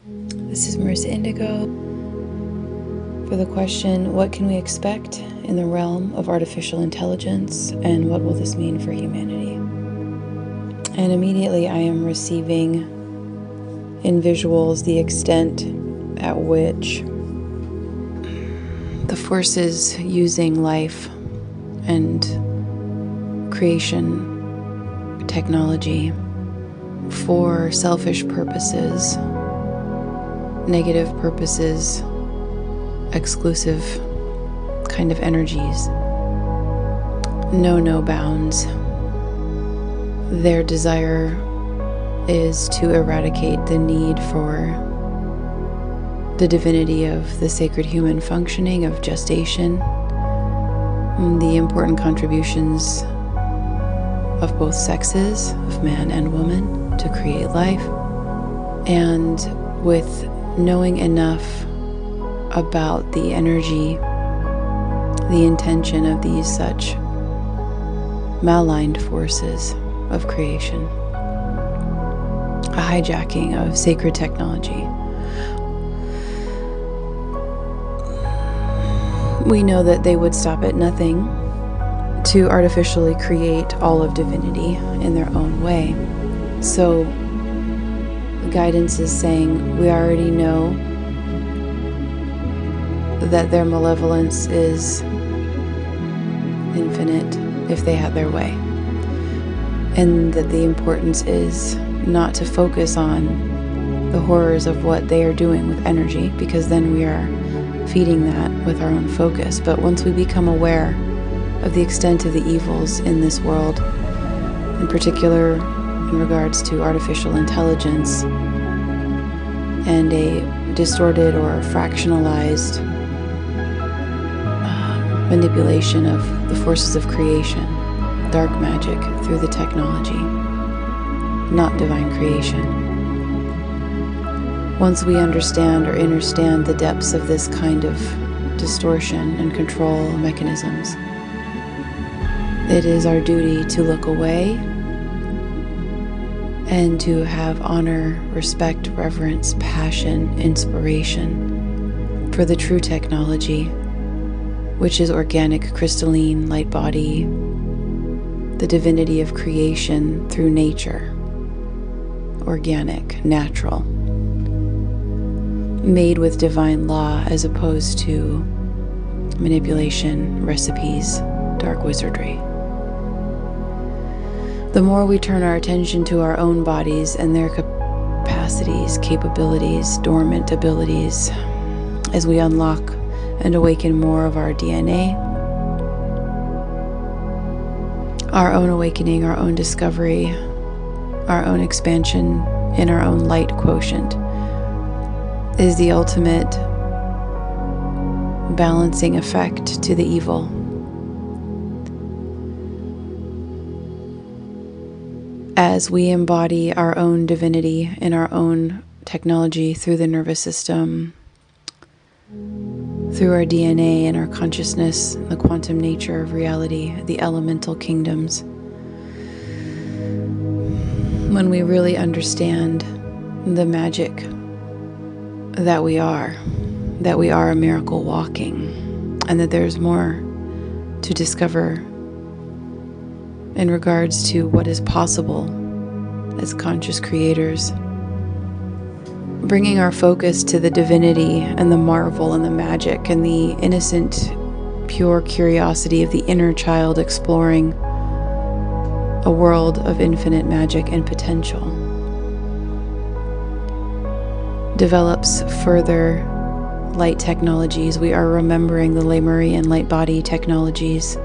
This is Marissa Indigo for the question, what can we expect in the realm of artificial intelligence, and what will this mean for humanity? And immediately I am receiving in visuals the extent at which the forces using life and creation technology for selfish purposes, negative purposes, exclusive kind of energies, know no bounds. Their desire is to eradicate the need for the divinity of the sacred human functioning of gestation, the important contributions of both sexes, of man and woman, to create life, and with knowing enough about the energy, the intention of these such maligned forces of creation, a hijacking of sacred technology. We know that they would stop at nothing to artificially create all of divinity in their own way. So guidance is saying we already know that their malevolence is infinite if they had their way, and that the importance is not to focus on the horrors of what they are doing with energy, because then we are feeding that with our own focus. But once we become aware of the extent of the evils in this world, in particular in regards to artificial intelligence and a distorted or fractionalized manipulation of the forces of creation, dark magic through the technology, not divine creation. Once we understand or understand the depths of this kind of distortion and control mechanisms, it is our duty to look away and to have honor, respect, reverence, passion, inspiration for the true technology, which is organic, crystalline, light body, the divinity of creation through nature, organic, natural, made with divine law as opposed to manipulation, recipes, dark wizardry. The more we turn our attention to our own bodies and their capacities, capabilities, dormant abilities, as we unlock and awaken more of our DNA, our own awakening, our own discovery, our own expansion in our own light quotient is the ultimate balancing effect to the evil. As we embody our own divinity in our own technology through the nervous system, through our DNA and our consciousness, the quantum nature of reality, the elemental kingdoms, when we really understand the magic that we are a miracle walking, and that there's more to discover in regards to what is possible as conscious creators, bringing our focus to the divinity and the marvel and the magic and the innocent, pure curiosity of the inner child exploring a world of infinite magic and potential, develops further light technologies. We are remembering the Lemurian light body technologies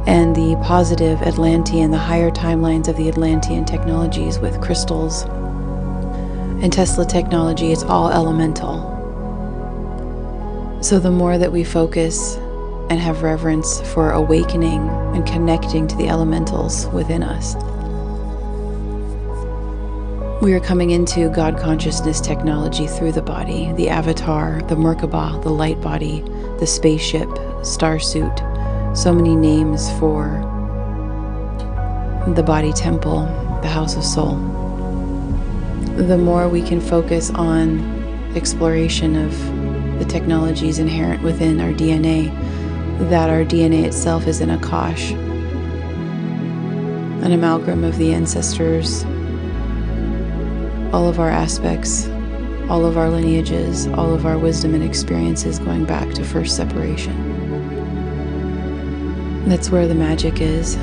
and the positive Atlantean, the higher timelines of the Atlantean technologies with crystals and Tesla technology. It's all elemental. So the more that we focus and have reverence for awakening and connecting to the elementals within us, we are coming into God consciousness technology through the body, the avatar, the Merkaba, the light body, the spaceship, starsuit, so many names for the body temple, the house of soul. the more we can focus on exploration of the technologies inherent within our DNA, that our DNA itself is an Akash, an amalgam of the ancestors, all of our aspects, all of our lineages, all of our wisdom and experiences going back to first separation. That's where the magic is.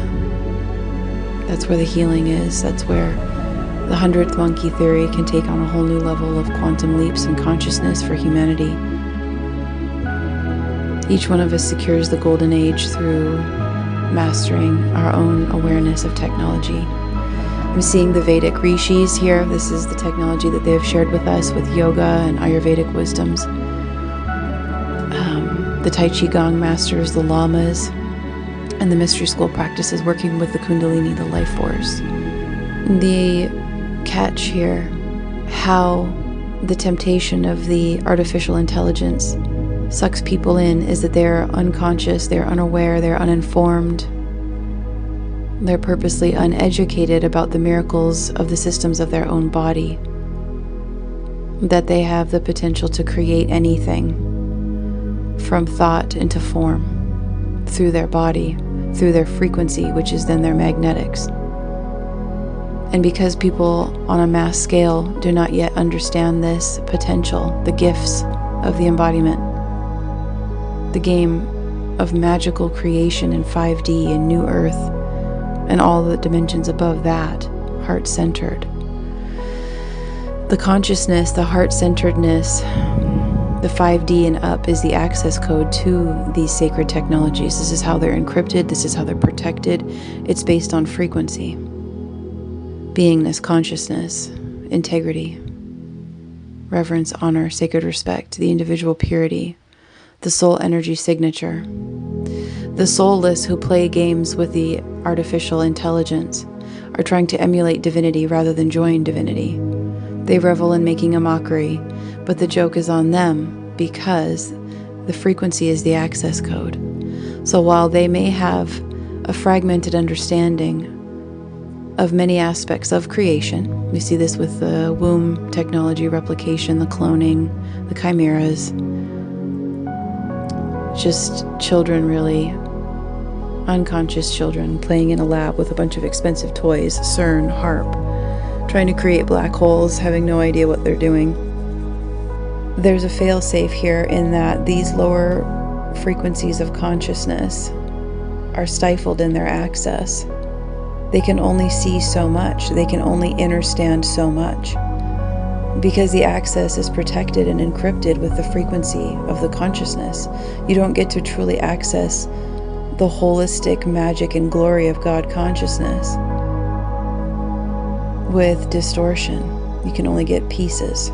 That's where the healing is. That's where the 100th monkey theory can take on a whole new level of quantum leaps in consciousness for humanity. Each one of us secures the golden age through mastering our own awareness of technology. I'm seeing the Vedic rishis here. This is the technology that they have shared with us with yoga and Ayurvedic wisdoms. The Tai Chi Gong masters, the lamas, and the mystery school practices working with the Kundalini, the life force. The catch here, how the temptation of the artificial intelligence sucks people in, is that they're unconscious, they're unaware, they're uninformed, they're purposely uneducated about the miracles of the systems of their own body, that they have the potential to create anything from thought into form through their body, through their frequency, which is then their magnetics. And because people on a mass scale do not yet understand this potential, the gifts of the embodiment, the game of magical creation in 5D and New Earth, and all the dimensions above that, heart-centered. The consciousness, the heart-centeredness, the 5D and up is the access code to these sacred technologies. This is how they're encrypted. This is how they're protected. It's based on frequency, beingness, consciousness, integrity, reverence, honor, sacred respect, the individual purity, the soul energy signature. The soulless who play games with the artificial intelligence are trying to emulate divinity rather than join divinity. They revel in making a mockery, but the joke is on them because the frequency is the access code. So while they may have a fragmented understanding of many aspects of creation, we see this with the womb technology, replication, the cloning, the chimeras, just children, really unconscious children playing in a lab with a bunch of expensive toys, CERN, HARP, trying to create black holes, having no idea what they're doing. There's a fail-safe here in that these lower frequencies of consciousness are stifled in their access. They can only see so much. They can only understand so much. Because the access is protected and encrypted with the frequency of the consciousness, you don't get to truly access the holistic magic and glory of God consciousness. With distortion, you can only get pieces.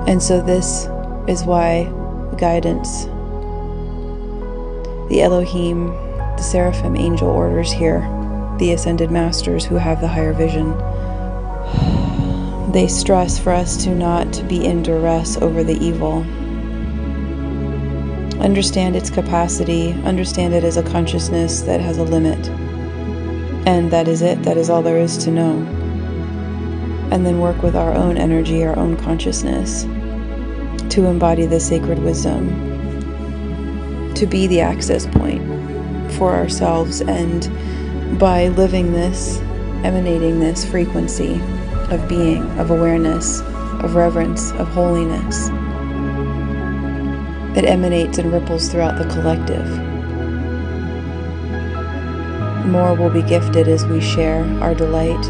And so this is why guidance, the Elohim, the Seraphim angel orders here, the ascended masters who have the higher vision, they stress for us to not be in duress over the evil. Understand its capacity, understand it as a consciousness that has a limit. And that is it, that is all there is to know. And then work with our own energy, our own consciousness, to embody the sacred wisdom, to be the access point for ourselves, and by living this, emanating this frequency of being, of awareness, of reverence, of holiness, it emanates and ripples throughout the collective. More will be gifted as we share our delight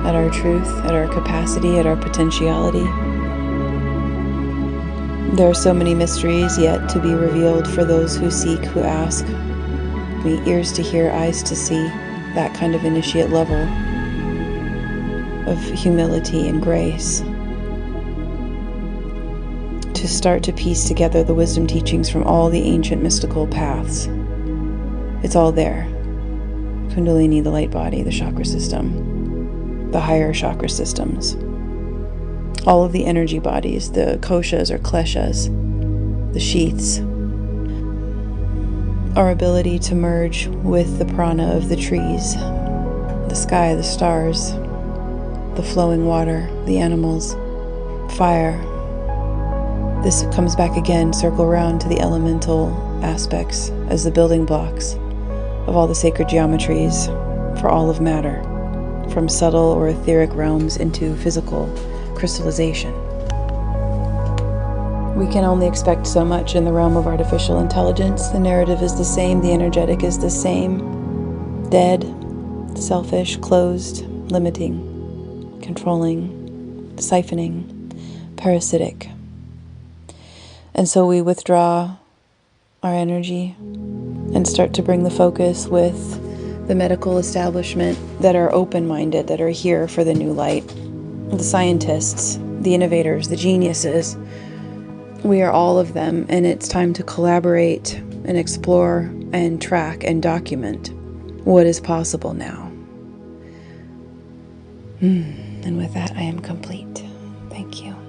at our truth, at our capacity, at our potentiality. There are so many mysteries yet to be revealed for those who seek, who ask. Ears to hear, eyes to see, that kind of initiate level of humility and grace. To start to piece together the wisdom teachings from all the ancient mystical paths. It's all there. Kundalini, the light body, the chakra system, the higher chakra systems, all of the energy bodies, the koshas or kleshas, the sheaths, our ability to merge with the prana of the trees, the sky, the stars, the flowing water, the animals, fire. This comes back again, circle around to the elemental aspects as the building blocks of all the sacred geometries for all of matter, from subtle or etheric realms into physical crystallization. We can only expect so much in the realm of artificial intelligence. The narrative is the same, the energetic is the same. Dead, selfish, closed, limiting, controlling, siphoning, parasitic. And so we withdraw our energy and start to bring the focus with the medical establishment that are open-minded, that are here for the new light, the scientists, the innovators, the geniuses. We are all of them, and it's time to collaborate and explore and track and document what is possible now. And with that, I am complete. Thank you.